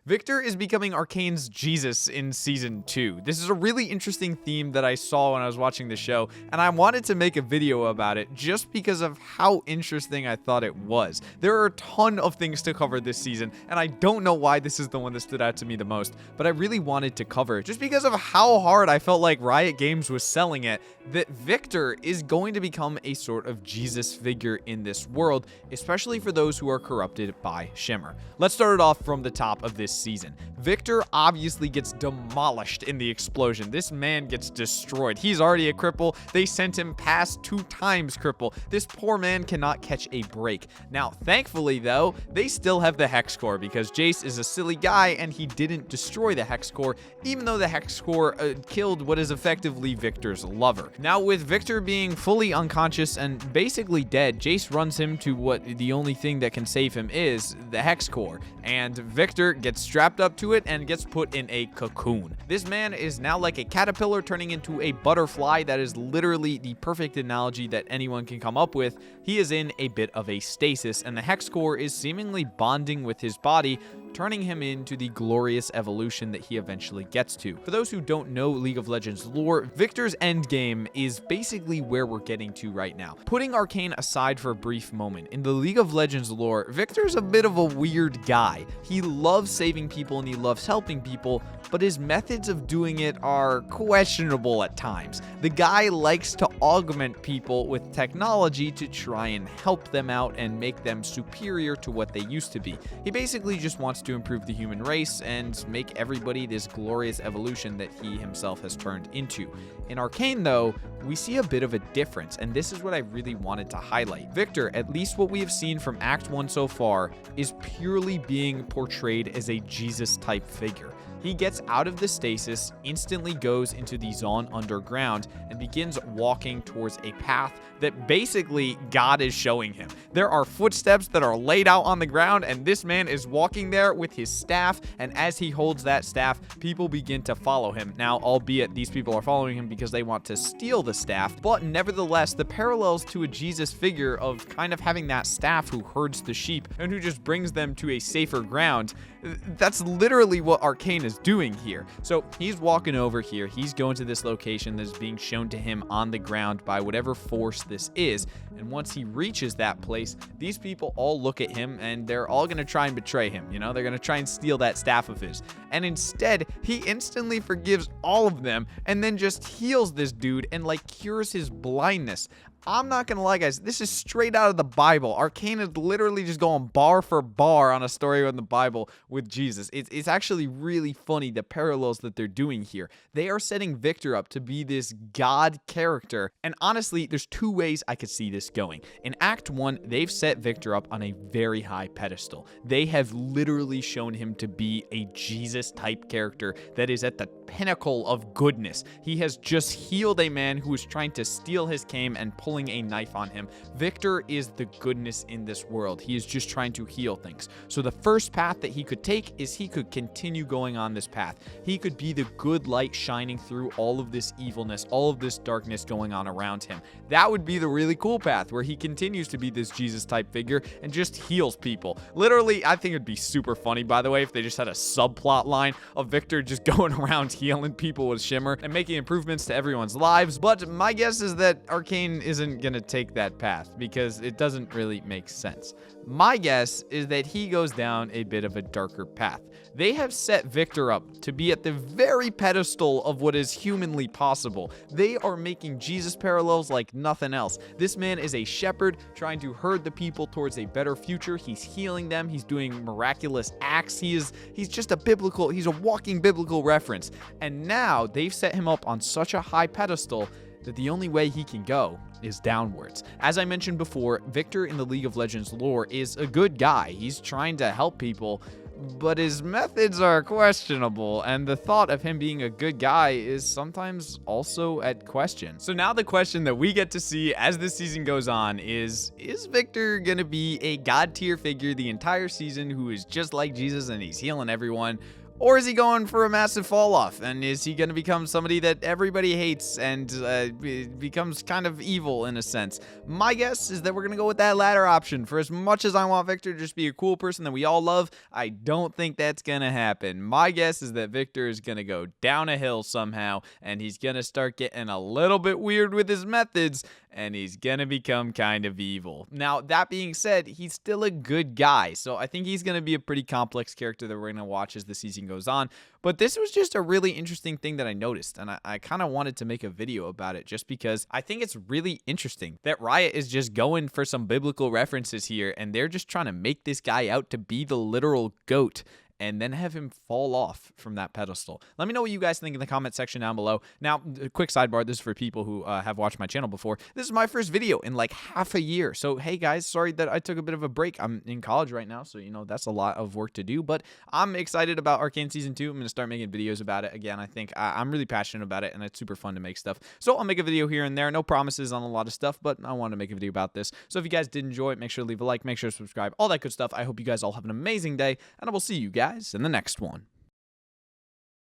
Viktor is becoming Arcane's Jesus in Season 2. This is a really interesting theme that I saw when I was watching the show, and I wanted to make a video about it just because of how interesting I thought it was. There are a ton of things to cover this season, and I don't know why this is the one that stood out to me the most, but I really wanted to cover it just because of how hard I felt like Riot Games was selling it, that Viktor is going to become a sort of Jesus figure in this world, especially for those who are corrupted by Shimmer. Let's start it off from the top of this season. Viktor obviously gets demolished in the explosion. This man gets destroyed. He's already a cripple. They sent him past 2 times cripple. This poor man cannot catch a break. Now, thankfully though, they still have the hexcore because Jace is a silly guy and he didn't destroy the hexcore, even though the hexcore killed what is effectively Viktor's lover. Now, with Viktor being fully unconscious and basically dead, Jace runs him to what the only thing that can save him is the hexcore, and Viktor gets strapped up to it and gets put in a cocoon. This man is now like a caterpillar turning into a butterfly. That is literally the perfect analogy that anyone can come up with. He is in a bit of a stasis, and the hexcore is seemingly bonding with his body, turning him into the glorious evolution that he eventually gets to. For those who don't know League of Legends lore, Viktor's endgame is basically where we're getting to right now. Putting Arcane aside for a brief moment, in the League of Legends lore, Viktor's a bit of a weird guy. He loves saving people and he loves helping people, but his methods of doing it are questionable at times. The guy likes to augment people with technology to try and help them out and make them superior to what they used to be. He basically just wants to improve the human race and make everybody this glorious evolution that he himself has turned into. In Arcane though, we see a bit of a difference, and this is what I really wanted to highlight. Viktor, at least what we have seen from Act 1 so far, is purely being portrayed as a Jesus-type figure. He gets out of the stasis, instantly goes into the Zaun underground, and begins walking towards a path that basically God is showing him. There are footsteps that are laid out on the ground, and this man is walking there with his staff, and as he holds that staff, people begin to follow him. Now, albeit these people are following him because they want to steal the staff, but nevertheless, the parallels to a Jesus figure of kind of having that staff who herds the sheep and who just brings them to a safer ground, that's literally what Arcane is doing here. So he's walking over here, he's going to this location that's being shown to him on the ground by whatever force this is, and once he reaches that place, these people all look at him and they're all gonna try and betray him. You know, they're gonna try and steal that staff of his, and instead he instantly forgives all of them and then just heals this dude and like cures his blindness. I'm not gonna lie, guys, this is straight out of the Bible. Arcane is literally just going bar for bar on a story in the Bible with Jesus. It's actually really funny, the parallels that they're doing here. They are setting Viktor up to be this God character, and honestly, there's 2 ways I could see this going. In Act 1, they've set Viktor up on a very high pedestal. They have literally shown him to be a Jesus-type character that is at the pinnacle of goodness. He has just healed a man who was trying to steal his cane and pulling a knife on him. Viktor is the goodness in this world. He is just trying to heal things. So the first path that he could take is he could continue going on this path. He could be the good light shining through all of this evilness, all of this darkness going on around him. That would be the really cool path where he continues to be this Jesus type figure and just heals people. Literally, I think it'd be super funny, by the way, if they just had a subplot line of Viktor just going around healing people with Shimmer and making improvements to everyone's lives. But my guess is that Arcane isn't gonna take that path because it doesn't really make sense. My guess is that he goes down a bit of a darker path. They have set Viktor up to be at the very pedestal of what is humanly possible. They are making Jesus parallels like nothing else. This man is a shepherd trying to herd the people towards a better future. He's healing them. He's doing miraculous acts. He's just he's a walking biblical reference. And now they've set him up on such a high pedestal that the only way he can go is downwards. As I mentioned before, Viktor in the League of Legends lore is a good guy. He's trying to help people, but his methods are questionable, and the thought of him being a good guy is sometimes also at question. So now the question that we get to see as the season goes on is Viktor gonna be a god tier figure the entire season who is just like Jesus and he's healing everyone? Or is he going for a massive fall off? And is he going to become somebody that everybody hates and becomes kind of evil in a sense? My guess is that we're going to go with that latter option. For as much as I want Viktor to just be a cool person that we all love, I don't think that's going to happen. My guess is that Viktor is going to go down a hill somehow, and he's going to start getting a little bit weird with his methods, and he's going to become kind of evil. Now, that being said, he's still a good guy, so I think he's going to be a pretty complex character that we're going to watch as the season goes on. But this was just a really interesting thing that I noticed, and I kind of wanted to make a video about it just because I think it's really interesting that Riot is just going for some biblical references here, and they're just trying to make this guy out to be the literal GOAT and then have him fall off from that pedestal. Let me know what you guys think in the comment section down below. Now, a quick sidebar, this is for people who have watched my channel before. This is my first video in like half a year. So, hey guys, sorry that I took a bit of a break. I'm in college right now, so, you know, that's a lot of work to do. But I'm excited about Arcane Season 2. I'm going to start making videos about it again. I think I'm really passionate about it, and it's super fun to make stuff. So I'll make a video here and there. No promises on a lot of stuff, but I want to make a video about this. So if you guys did enjoy it, make sure to leave a like, make sure to subscribe, all that good stuff. I hope you guys all have an amazing day, and I will see you guys in the next one.